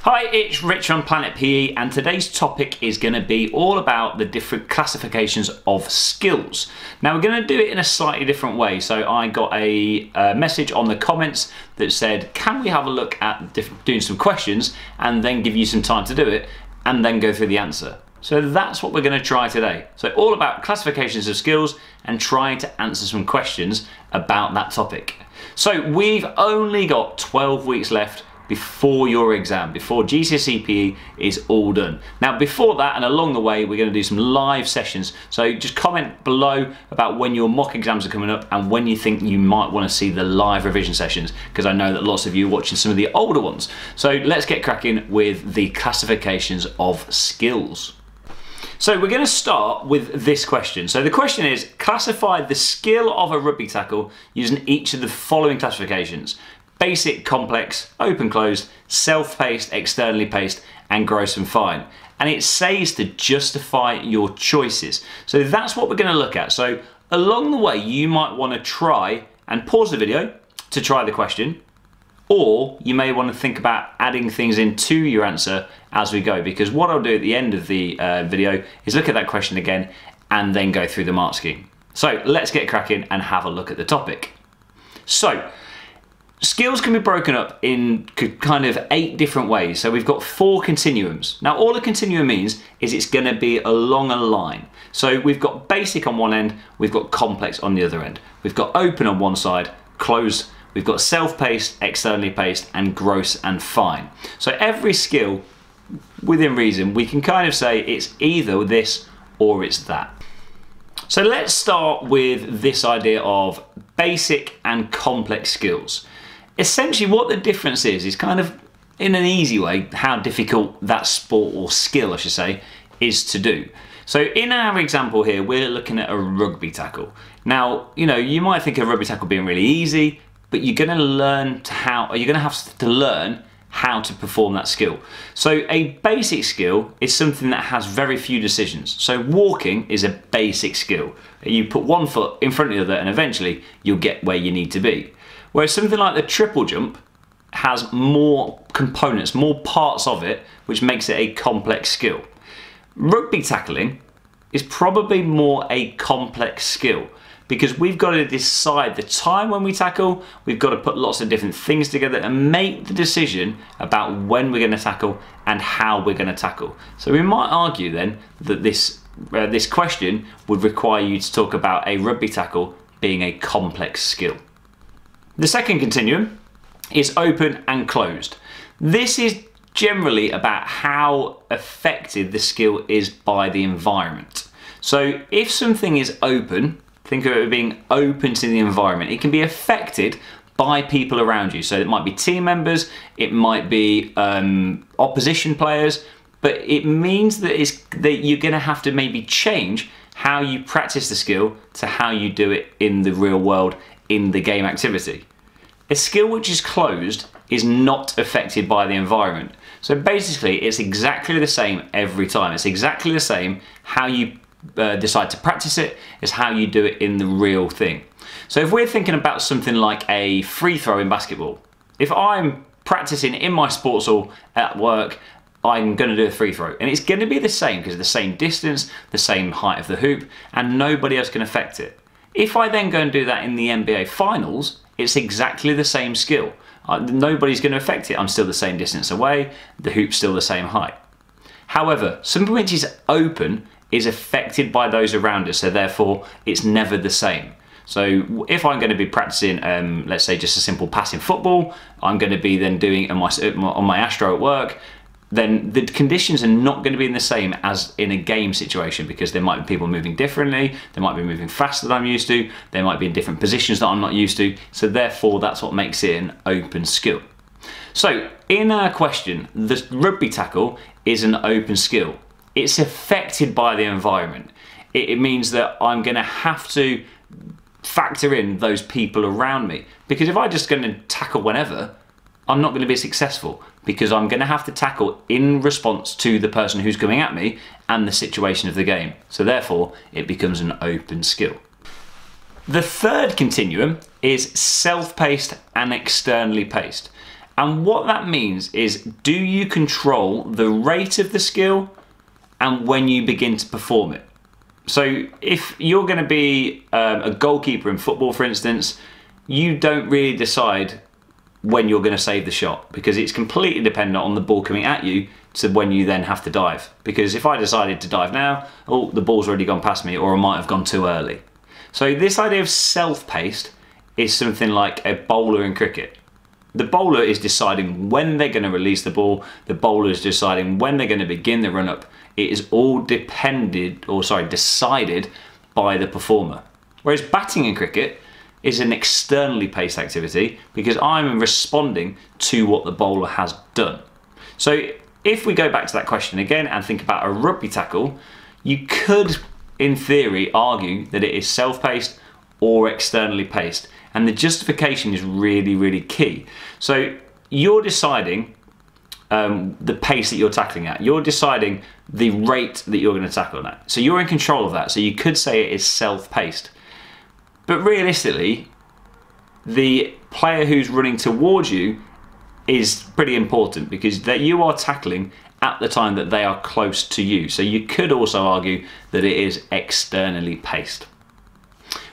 Hi, it's Rich on Planet PE, and today's topic is going to be all about the different classifications of skills. Now we're going to do it in a slightly different way. So I got a message on the comments that said, can we have a look at doing some questions and then give you some time to do it and then go through the answer. So that's what we're going to try today. So all about classifications of skills and trying to answer some questions about that topic. So we've only got 12 weeks left before your exam, before GCSE PE is all done. Now before that and along the way we're going to do some live sessions, so just comment below about when your mock exams are coming up and when you think you might want to see the live revision sessions, because I know that lots of you are watching some of the older ones. So let's get cracking with the classifications of skills. So we're going to start with this question. So the question is, classify the skill of a rugby tackle using each of the following classifications: basic, complex, open, closed, self-paced, externally paced, and gross and fine. And it says to justify your choices. So that's what we're going to look at. So along the way, you might want to try and pause the video to try the question, or you may want to think about adding things into your answer as we go, because what I'll do at the end of the video is look at that question again and then go through the mark scheme. So let's get cracking and have a look at the topic. So skills can be broken up in kind of 8 different ways. So we've got 4 continuums. Now all a continuum means is it's going to be along a line. So we've got basic on one end, we've got complex on the other end. We've got open on one side, closed, we've got self-paced, externally paced, and gross and fine. So every skill, within reason, we can kind of say it's either this or it's that. So let's start with this idea of basic and complex skills. Essentially what the difference is kind of, in an easy way, how difficult that sport or skill, I should say, is to do. So in our example here, we're looking at a rugby tackle. Now, you might think of a rugby tackle being really easy, but you're going to have to learn how to perform that skill. So a basic skill is something that has very few decisions. So walking is a basic skill. You put one foot in front of the other and eventually you'll get where you need to be. Whereas something like the triple jump has more components, more parts of it, which makes it a complex skill. Rugby tackling is probably more a complex skill, because we've got to decide the time when we tackle, we've got to put lots of different things together and make the decision about when we're going to tackle and how we're going to tackle. So we might argue then that this question would require you to talk about a rugby tackle being a complex skill. The second continuum is open and closed. This is generally about how affected the skill is by the environment. So if something is open, think of it being open to the environment. It can be affected by people around you. So it might be team members, it might be opposition players, but it means that you're going to have to maybe change how you practice the skill to how you do it in the real world, in the game activity. A skill which is closed is not affected by the environment. So basically it's exactly the same every time. It's exactly the same how you decide to practice it is how you do it in the real thing. So if we're thinking about something like a free throw in basketball, if I'm practicing in my sports hall at work, I'm going to do a free throw and it's going to be the same because it's the same distance, the same height of the hoop, and nobody else can affect it. If I then go and do that in the NBA finals, it's exactly the same skill. Nobody's going to affect it. I'm still the same distance away, the hoop's still the same height. However, something which is open is affected by those around us, so therefore it's never the same. So if I'm going to be practicing, let's say just a simple pass in football, I'm going to be then doing on my Astro at work, then the conditions are not going to be the same as in a game situation, because there might be people moving differently, they might be moving faster than I'm used to, they might be in different positions that I'm not used to, so therefore that's what makes it an open skill. So in our question, the rugby tackle is an open skill. It's affected by the environment. It means that I'm going to have to factor in those people around me, because if I'm just going to tackle whenever, I'm not going to be successful, because I'm going to have to tackle in response to the person who's coming at me and the situation of the game. So therefore it becomes an open skill. The third continuum is self-paced and externally paced. And what that means is, do you control the rate of the skill and when you begin to perform it? So if you're going to be a goalkeeper in football, for instance, you don't really decide when you're going to save the shot, because it's completely dependent on the ball coming at you to when you then have to dive. Because if I decided to dive now, oh, the ball's already gone past me, or I might have gone too early. So this idea of self-paced is something like a bowler in cricket. The bowler is deciding when they're going to release the ball. The bowler is deciding when they're going to begin the run-up. It is all decided by the performer. Whereas batting in cricket is an externally paced activity, because I'm responding to what the bowler has done. So if we go back to that question again and think about a rugby tackle, you could, in theory, argue that it is self-paced or externally paced. And the justification is really, really key. So you're deciding the pace that you're tackling at. You're deciding the rate that you're going to tackle at. So you're in control of that. So you could say it is self-paced. But realistically, the player who's running towards you is pretty important, because that you are tackling at the time that they are close to you. So you could also argue that it is externally paced.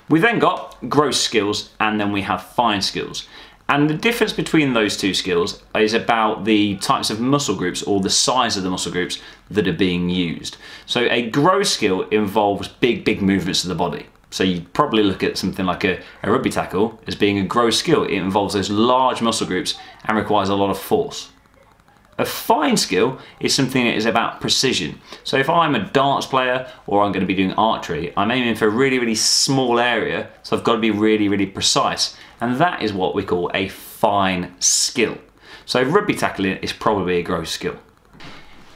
We then got gross skills, and then we have fine skills. And the difference between those two skills is about the types of muscle groups, or the size of the muscle groups that are being used. So a gross skill involves big movements of the body. So you probably look at something like a rugby tackle as being a gross skill. It involves those large muscle groups and requires a lot of force. A fine skill is something that is about precision. So if I'm a darts player, or I'm going to be doing archery, I'm aiming for a really, really small area, so I've got to be really, really precise. And that is what we call a fine skill. So rugby tackling is probably a gross skill.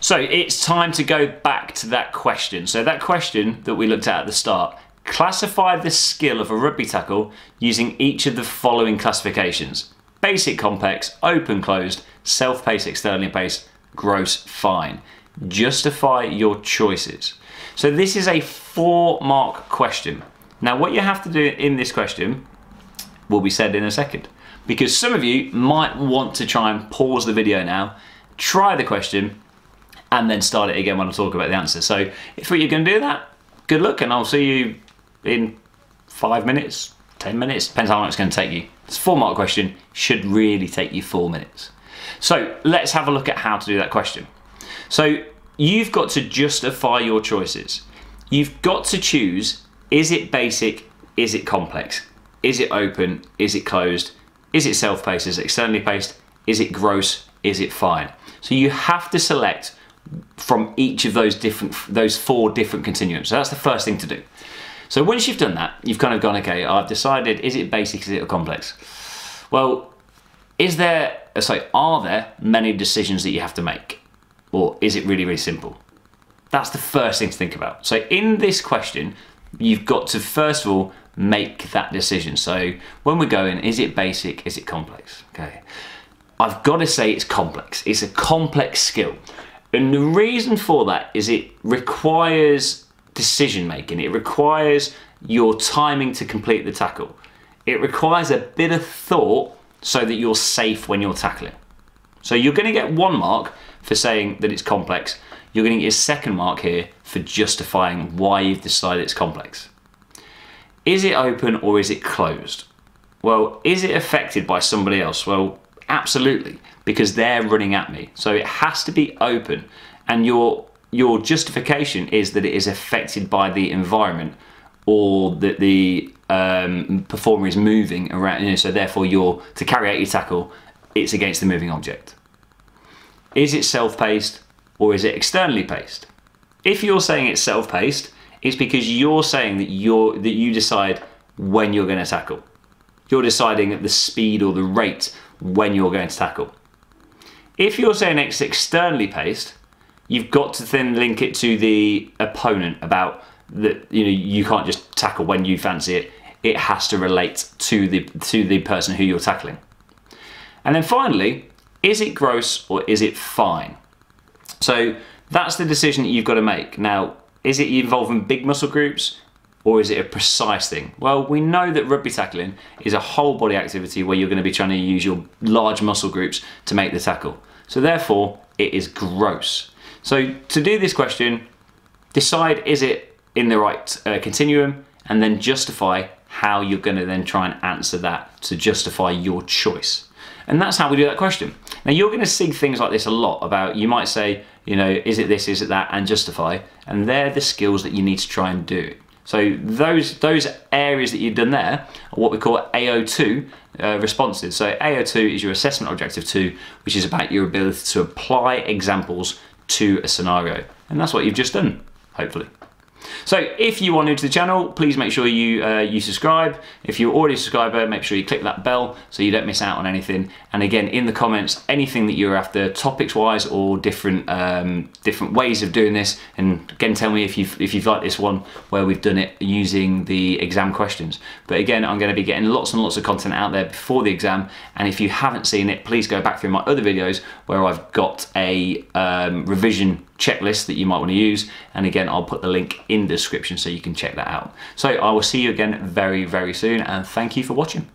So it's time to go back to that question. So that question that we looked at the start: classify the skill of a rugby tackle using each of the following classifications: basic, complex, open, closed, self-paced, externally paced, gross, fine. Justify your choices. So this is a 4-mark question. Now what you have to do in this question will be said in a second, because some of you might want to try and pause the video now, try the question, and then start it again when I talk about the answer. So if you're going to do that, good luck, and I'll see you in 5 minutes, 10 minutes, depends how long it's going to take you. It's a 4-mark question, should really take you 4 minutes. So let's have a look at how to do that question. So you've got to justify your choices. You've got to choose, is it basic, is it complex? Is it open, is it closed? Is it self-paced, is it externally paced? Is it gross, is it fine? So you have to select from each of those 4 different continuums. So that's the first thing to do. So once you've done that, you've kind of gone, okay, I've decided, is it basic, is it complex? Well, are there many decisions that you have to make? Or is it really, really simple? That's the first thing to think about. So in this question, you've got to first of all make that decision. So when we're going, is it basic, is it complex? Okay, I've got to say it's complex. It's a complex skill. And the reason for that is it requires decision making. It requires your timing to complete the tackle. It requires a bit of thought so that you're safe when you're tackling. So you're going to get 1 mark for saying that it's complex. You're going to get a 2nd mark here for justifying why you've decided it's complex. Is it open or is it closed? Well, is it affected by somebody else? Well, absolutely, because they're running at me. So it has to be open, and your justification is that it is affected by the environment, or that the performer is moving around, so therefore to carry out your tackle, it's against the moving object. Is it self-paced or is it externally paced? If you're saying it's self-paced, it's because you're saying that you decide when you're going to tackle. You're deciding at the speed or the rate when you're going to tackle. If you're saying it's externally paced, you've got to then link it to the opponent about that, you can't just tackle when you fancy it. It has to relate to the person who you're tackling. And then finally, is it gross or is it fine? So that's the decision that you've got to make. Now, is it involving big muscle groups? or is it a precise thing? Well, we know that rugby tackling is a whole body activity where you're going to be trying to use your large muscle groups to make the tackle. So therefore, it is gross. So to do this question, decide is it in the right continuum, and then justify how you're going to then try and answer that to justify your choice. And that's how we do that question. Now you're going to see things like this a lot about, you might say, you know, is it this, is it that, and justify, and they're the skills that you need to try and do. So those areas that you've done there are what we call AO2 responses. So AO2 is your assessment objective 2, which is about your ability to apply examples to a scenario. And that's what you've just done, hopefully. So if you are new to the channel, please make sure you subscribe. If you're already a subscriber, make sure you click that bell so you don't miss out on anything. And again, in the comments, anything that you're after, topics-wise or different ways of doing this. And again, tell me if you've liked this one where we've done it using the exam questions. But again, I'm going to be getting lots and lots of content out there before the exam. And if you haven't seen it, please go back through my other videos where I've got a revision checklist that you might want to use, and again I'll put the link in the description so you can check that out. So I will see you again very, very soon, and thank you for watching.